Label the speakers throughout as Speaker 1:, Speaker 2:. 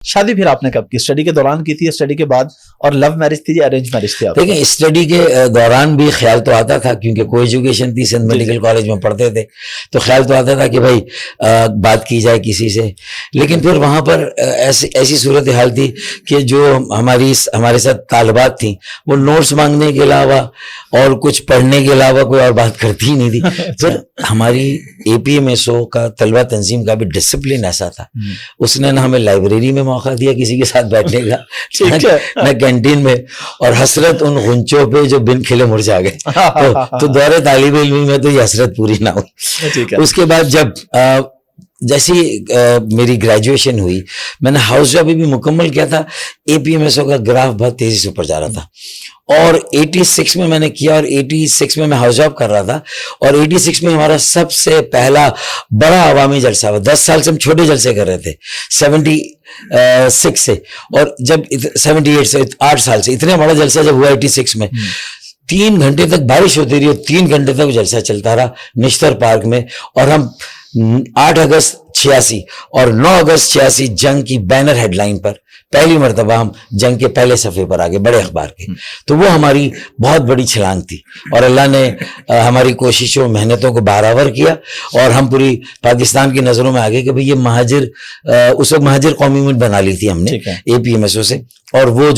Speaker 1: शादी फिर आपने कब की? स्टडी के दौरान की थी, स्टडी के बाद? और लव मैरिज थी या अरेंज मैरिज थी आपकी?
Speaker 2: देखिए, स्टडी के दौरान भी ख्याल तो आता था, क्योंकि को एजुकेशन थी, सिंध मेडिकल कॉलेज में पढ़ते थे, तो ख्याल तो आता था कि भाई बात की जाए किसी से। लेकिन फिर वहां पर ऐसी सूरत हाल थी कि जो हमारे साथ तालिबात थी, वो नोट्स मांगने के अलावा और कुछ पढ़ने के अलावा कोई और बात करती ही नहीं थी। फिर हमारी APMSO का तलबा तंजीम का भी डिसिप्लिन ऐसा था, उसने ना हमें लाइब्रेरी में मौका दिया किसी के साथ बैठने का, न कैंटीन में, और हसरत उन गुंचों पे जो बिन खिले मुरझा गए। तो दौरे तालिब इल्मी में तो ये हसरत पूरी ना हुई। उसके बाद जब जैसी मेरी ग्रेजुएशन हुई, मैंने हाउस जॉब भी मुकम्मल किया था। APMSO का ग्राफ बहुत तेजी से ऊपर जा रहा था, और 86 में मैंने किया, और 86 में मैं हाउस जॉब कर रहा था, और 86 में हमारा सबसे पहला बड़ा अवामी जलसा हुआ। 10 साल से हम छोटे जलसे कर रहे थे, 76 से, और जब 78 से, 8 साल से इतने बड़ा जलसा जब हुआ 86 में, 3 घंटे तक बारिश होती रही, 3 घंटे तक जलसा चलता रहा निश्तर पार्क में। और हम 8 अगस्त 86 और 9 अगस्त 86 जंग की बैनर हेडलाइन पर पहली मर्तबा हम जंग के पहले सफ़े पर आ गए, बड़े अखबार के। तो वो हमारी बहुत बड़ी छलांग थी, और अल्लाह ने हमारी कोशिशों मेहनतों को बारावर किया, और हम पूरी पाकिस्तान की नज़रों में आ गए कि भाई ये महाजिर, उस वक्त महाजिर कौमी मीट बना ली थी हमने APMSO से, और वो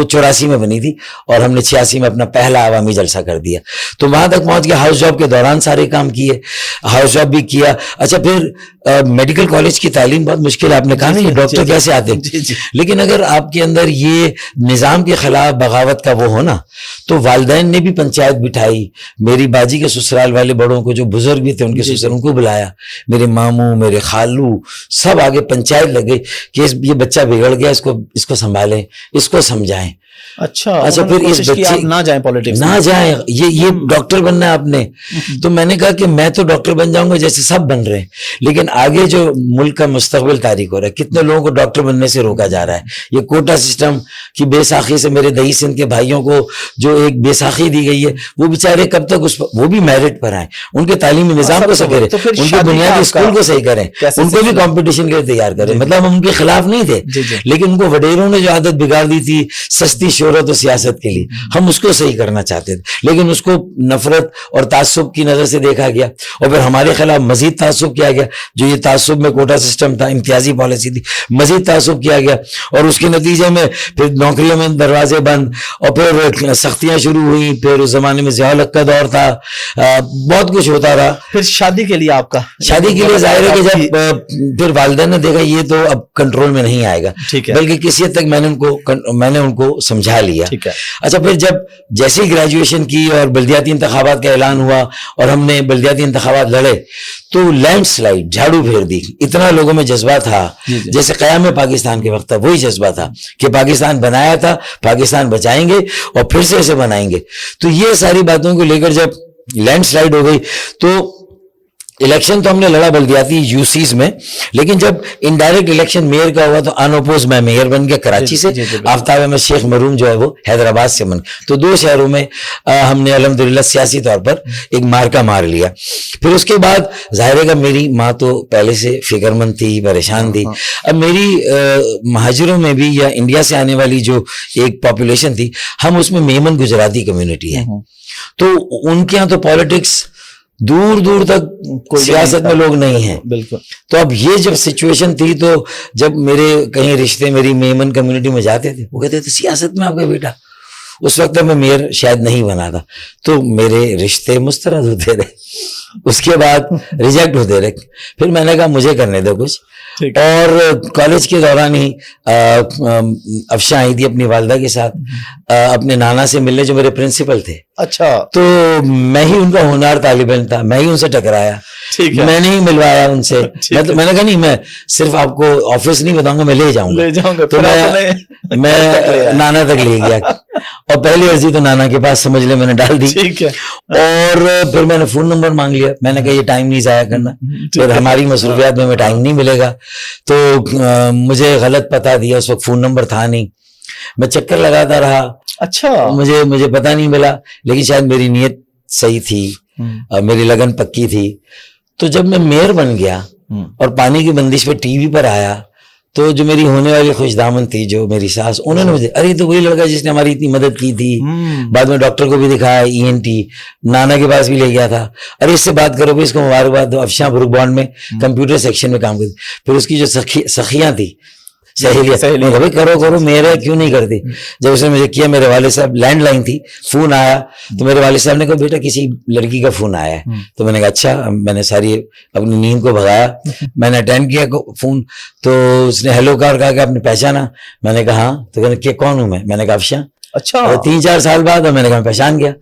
Speaker 2: 84 में बनी थी, और हमने 86 में अपना पहला अवामी जलसा कर दिया। तो वहां तक पहुंच गया। हाउस जॉब के दौरान सारे काम किए, हाउस जॉब भी किया। अच्छा, फिर मेडिकल कॉलेज की तालीम बहुत मुश्किल है, आपने कहा नहीं डॉक्टर कैसे आते, लेकिन अगर आपके अंदर ये निज़ाम के खिलाफ बगावत का वो हो ना, तो वालिदैन ने भी पंचायत बिठाई। मेरी बाजी के ससुराल वाले बड़ों को, जो बुजुर्ग भी थे उनके ससुर, उनको बुलाया, मेरे मामू, मेरे खालू, सब आगे पंचायत लग गई कि ये बच्चा बिगड़ गया, इसको संभालें, इसको समझाएं।
Speaker 1: अच्छा,
Speaker 2: फिर इस बच्चे
Speaker 1: ना जाएं पॉलिटिक्स,
Speaker 2: ना जाएं, ये डॉक्टर बनना है आपने। तो मैंने कहा कि मैं तो डॉक्टर बन जाऊंगा जैसे सब बन रहे हैं, लेकिन आगे जो मुल्क का मुस्तकबिल तारीख हो रहा है, कितने लोगों को डॉक्टर बनने से रोका जा रहा है। ये कोटा सिस्टम की बेसाखी से मेरे दही सिंध के भाइयों को जो एक बेसाखी दी गई है, वो बेचारे कब तक वो भी मेरिट पर आए, उनके तालीमी निजाम को सही करें, उनके बुनियादी स्कूल को सही करें, उनको भी कॉम्पिटिशन के लिए तैयार करें। मतलब हम उनके खिलाफ नहीं थे, लेकिन उनको वडेरों ने जो आदत बिगाड़ दी थी सस्ती शोहरत और सियासत के लिए, हम उसको सही करना चाहते थे, लेकिन उसको नफरत और तासुब की नजर से देखा गया, और फिर हमारे खिलाफ मजीद तासुब किया गया। जो ये तासुब में कोटा सिस्टम था, इम्तियाजी पॉलिसी थी, मजीद तासुब किया गया, और उसके नतीजे में फिर नौकरियों में दरवाजे बंद, और फिर सख्तियां शुरू हुई। फिर उस जमाने में ज़िया उल-हक का दौर था, बहुत कुछ होता रहा।
Speaker 1: फिर शादी के लिए आपका,
Speaker 2: शादी के लिए जाहिर है कि जब फिर वालिदैन ने देखा ये तो अब कंट्रोल में नहीं आएगा, बल्कि किसी हद तक मैंने उनको समझा लिया। अच्छा, फिर जब जैसे ही ग्रेजुएशन की और बल्दियाती इंतखाबात का ऐलान हुआ और हमने बल्दियाती इंतखाबात लड़े, तो लैंडस्लाइड झाड़ू फेर दी। इतना लोगों में जज्बा था जैसे क़याम पाकिस्तान के वक्त था, वही जज्बा था कि पाकिस्तान बनाया था, पाकिस्तान बचाएंगे और फिर से ऐसे बनाएंगे। तो ये सारी बातों को लेकर जब लैंडस्लाइड हो गई, तो इलेक्शन तो हमने लड़ा बल्दियाती यूसीज में, लेकिन जब इनडायरेक्ट इलेक्शन मेयर का हुआ तो अनअपोज मैं मेयर बन गया कराची से। आफ्ताब अहमद शेख मरूम जो है वो हैदराबाद से बन। तो 2 शहरों में हमने अल्हम्दुलिल्लाह सियासी तौर पर एक मार्का मार लिया। फिर उसके बाद जाहिर है कि मेरी माँ तो पहले से फिक्रमंद थी, परेशान थी। अब मेरी महाजिरों में भी या इंडिया से आने वाली जो एक पॉपुलेशन थी, हम उसमें मेमन गुजराती कम्युनिटी है, तो उनके यहाँ तो पॉलिटिक्स दूर दूर तक सियासत में लोग नहीं हैं।
Speaker 1: बिल्कुल।
Speaker 2: तो अब ये जब सिचुएशन थी, तो जब मेरे कहीं रिश्ते मेरी मेमन कम्युनिटी में जाते थे, वो कहते थे सियासत में आपका बेटा। उस वक्त मैं मेयर शायद नहीं बना था, तो मेरे रिश्ते मुस्तरद होते रहे, उसके बाद रिजेक्ट होते रहे। फिर मैंने कहा मुझे करने दो कुछ, और कॉलेज के दौरान ही अफशा आई थी अपनी वालदा के साथ अपने नाना से मिलने, जो मेरे प्रिंसिपल थे।
Speaker 1: अच्छा।
Speaker 2: तो मैं ही उनका होनहार तालिब इल्म था, मैं ही उनसे टकराया, मैंने ही मिलवाया उनसे। मतलब मैंने कहा नहीं, मैं सिर्फ आपको ऑफिस नहीं बताऊंगा, मैं ले जाऊंगा। तो मैं नाना तक ले गया, और पहली अर्जी तो नाना के पास समझ ले मैंने डाल दी।
Speaker 1: ठीक है।
Speaker 2: और फिर मैंने फोन नंबर मांग लिया, मैंने कहा ये टाइम नहीं जाया करना, फिर हमारी मसरूफियात में टाइम नहीं मिलेगा। तो मुझे गलत पता दिया, उस वक्त फोन नंबर था नहीं, मैं चक्कर लगाता रहा।
Speaker 1: अच्छा।
Speaker 2: मुझे पता नहीं मिला, लेकिन शायद मेरी नीयत सही थी, मेरी लगन पक्की थी। तो जब मैं मेयर बन गया और पानी की बंदिश पे टीवी पर आया, तो जो मेरी होने वाली खुशदामन थी, जो मेरी सास, उन्होंने मुझे, अरे तो वही लड़का जिसने हमारी इतनी मदद की थी, बाद में डॉक्टर को भी दिखाया, ENT, नाना के पास भी ले गया था, अरे इससे बात करो भी, इसको मुबारकबाद दो, अफशां ब्रुकबॉन्ड में कंप्यूटर सेक्शन में काम करती, फिर उसकी जो सखियां थी, सहेलियां, भाई करो मेरा क्यों नहीं करती। जब उसने मुझे किया, मेरे वाले साहब, लैंडलाइन थी, फोन आया तो मेरे वाले साहब ने कहा बेटा किसी लड़की का फोन आया है, तो मैंने कहा अच्छा, मैंने सारी अपनी नींद को भगाया, मैंने अटेंड किया फोन, तो उसने हेलो कहा और कहा कि आपने पहचाना, मैंने कहा हाँ, तो कहने क्या कौन हूं मैंने कहा अफशां।
Speaker 1: अच्छा।
Speaker 2: 3-4 साल बाद मैंने कहा पहचान गया,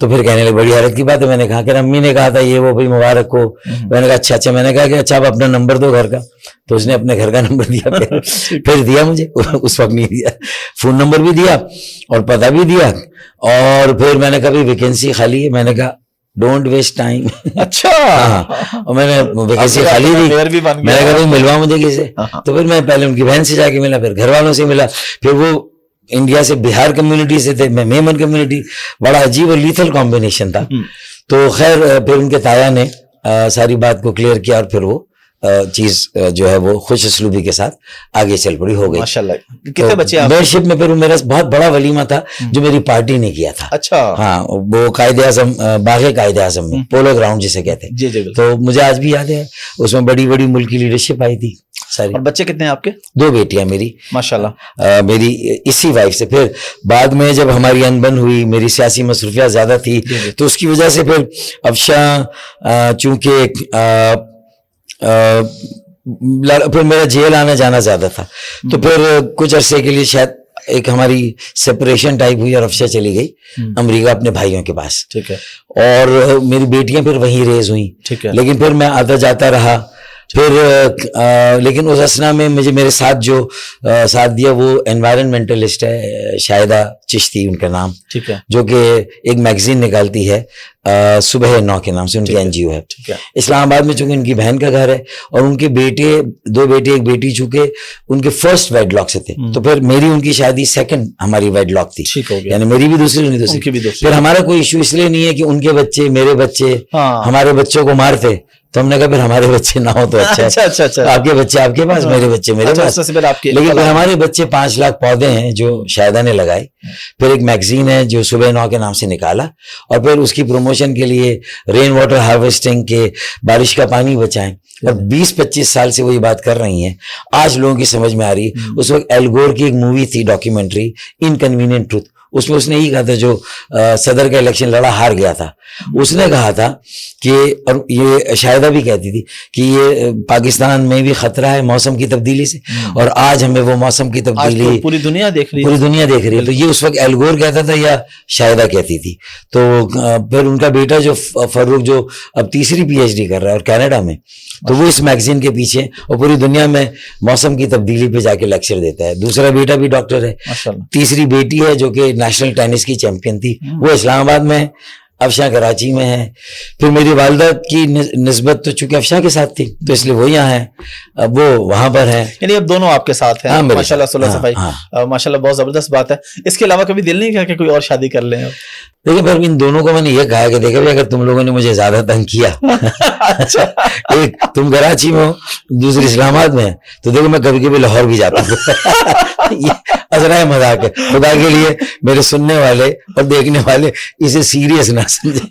Speaker 2: तो फिर कहने लगे बड़ी हैरत की बात है, मैंने कहा कि अम्मी ने कहा था ये वो, भाई मुबारक हो, मैंने कहा अच्छा, मैंने कहा कि अच्छा आप अपना नंबर दो घर का, तो उसने अपने घर का नंबर दिया, फिर दिया मुझे, उस वक्त नहीं दिया, फोन नंबर भी दिया और पता भी दिया, और फिर मैंने कहा भाई वैकेंसी खाली है, मैंने कहा डोंट वेस्ट टाइम।
Speaker 1: अच्छा।
Speaker 2: हाँ, और मैंने वैकेंसी खाली दी, मैंने कहा भाई मिलवा मुझे किसे, तो फिर मैं पहले उनकी बहन से जाके मिला, फिर घर वालों से मिला, फिर वो इंडिया से, बिहार कम्युनिटी से थे, मैं मेमन कम्युनिटी, बड़ा अजीब और लीथल कॉम्बिनेशन था। तो खैर फिर उनके ताया ने सारी बात को क्लियर किया, और फिर वो चीज जो है वो खुश असलूबी के साथ आगे चल पड़ी, हो गई माशाल्लाह।
Speaker 1: कितने बच्चे आप?
Speaker 2: मेयरशिप में फिर मेरा बहुत बड़ा वलीमा था जो मेरी पार्टी ने किया था।
Speaker 1: अच्छा।
Speaker 2: हाँ, वो कायदे आजम, बागे कायदे आजम में, पोलो ग्राउंड जिसे कहते हैं,
Speaker 1: जी।
Speaker 2: तो मुझे आज भी याद है, उसमें बड़ी बड़ी मुल्क की लीडरशिप आई थी सारी।
Speaker 1: और बच्चे कितने हैं आपके?
Speaker 2: 2 बेटियां मेरी
Speaker 1: माशाल्लाह।
Speaker 2: मेरी इसी वाइफ से, फिर बाद में जब हमारी अनबन हुई, मेरी सियासी मसरूफियात ज्यादा थी, तो उसकी वजह से फिर अफशां चूंकि फिर मेरा जेल आना जाना ज्यादा था, तो फिर कुछ अरसे के लिए शायद एक हमारी सेपरेशन टाइप हुई और अफशां चली गई अमेरिका अपने भाइयों के पास।
Speaker 1: ठीक है।
Speaker 2: और मेरी बेटियां फिर वहीं रेज हुई।
Speaker 1: ठीक है।
Speaker 2: लेकिन फिर मैं आता जाता रहा, फिर लेकिन उस असना में मुझे मेरे साथ जो साथ दिया वो एनवायरनमेंटलिस्ट है, शाहिदा चिश्ती उनका नाम।
Speaker 1: ठीक है।
Speaker 2: जो कि एक मैगजीन निकालती है सुबह 9 के नाम से, उनकी NGO है।
Speaker 1: ठीक है।
Speaker 2: इस्लामाबाद में, चूंकि उनकी बहन का घर है और उनके बेटे, 2 बेटे 1 बेटी, चूंकि उनके फर्स्ट वेडलॉक से थे, तो फिर मेरी उनकी शादी सेकंड हमारी वेडलॉक थी, यानी मेरी भी दूसरी, उनकी दूसरी। फिर हमारा कोई इशू इसलिए नहीं है कि उनके बच्चे, मेरे बच्चे, हमारे बच्चों को मारते, तो हमने कहा फिर हमारे बच्चे ना हो तो अच्छा।
Speaker 1: अच्छा।
Speaker 2: आपके बच्चे आपके पास, मेरे बच्चे मेरे पास। लेकिन फिर हमारे बच्चे 5 लाख पौधे हैं जो शाहिदा ने लगाए, फिर एक मैगजीन है जो सुबह 9 के नाम से निकाला, और फिर उसकी प्रमोशन के लिए रेन वाटर हार्वेस्टिंग के, बारिश का पानी बचाएं, और 20-25 साल से वो ये बात कर रही हैं, आज लोगों की समझ में आ रही है। उस वक्त एल गोर की एक मूवी थी, डॉक्यूमेंट्री, इनकन्वीनियंट ट्रूथ, उसमें उसने यही कहा था, जो सदर का इलेक्शन लड़ा हार गया था, उसने कहा था कि, और ये शाहिदा भी कहती थी कि ये पाकिस्तान में भी खतरा है मौसम की तब्दीली से, और आज हमें वो मौसम की तब्दीली
Speaker 1: तो पूरी दुनिया देख रही है।
Speaker 2: तो ये उस वक्त एल गोर कहता था या शाहिदा कहती थी। तो फिर उनका बेटा जो फरूक, जो अब 3री PhD कर रहा है और कनाडा में, तो वो इस मैगजीन के पीछे और पूरी दुनिया में मौसम की तब्दीली पे जाके लेक्चर देता है। दूसरा बेटा भी डॉक्टर है। 3री बेटी है जो कि नेशनल टेनिस की चैंपियन थी, वो इस्लामाबाद में है, अफशां कराची में है। फिर मेरी वालिदा की निस्बत तो चूंकि अफशां के साथ थी, तो इसलिए वो यहाँ है, अब वो वहां पर है,
Speaker 1: यानी अब दोनों आपके साथ हैं। माशाल्लाह, सुलह सफाई, माशाल्लाह, बहुत जबरदस्त बात है। इसके अलावा कभी दिल नहीं किया कि कोई और शादी कर लें?
Speaker 2: देखिए, पर इन दोनों को मैंने ये कहा कि देखो अगर तुम लोगों ने मुझे ज्यादा तंग किया,
Speaker 1: अच्छा।
Speaker 2: एक तुम कराची में हो, दूसरी इस्लामाबाद में है, तो देखो मैं कभी कभी लाहौर भी जाता हूँ। ये अजरा मजाक है, खुदा के लिए मेरे सुनने वाले और देखने वाले इसे सीरियस ना समझे।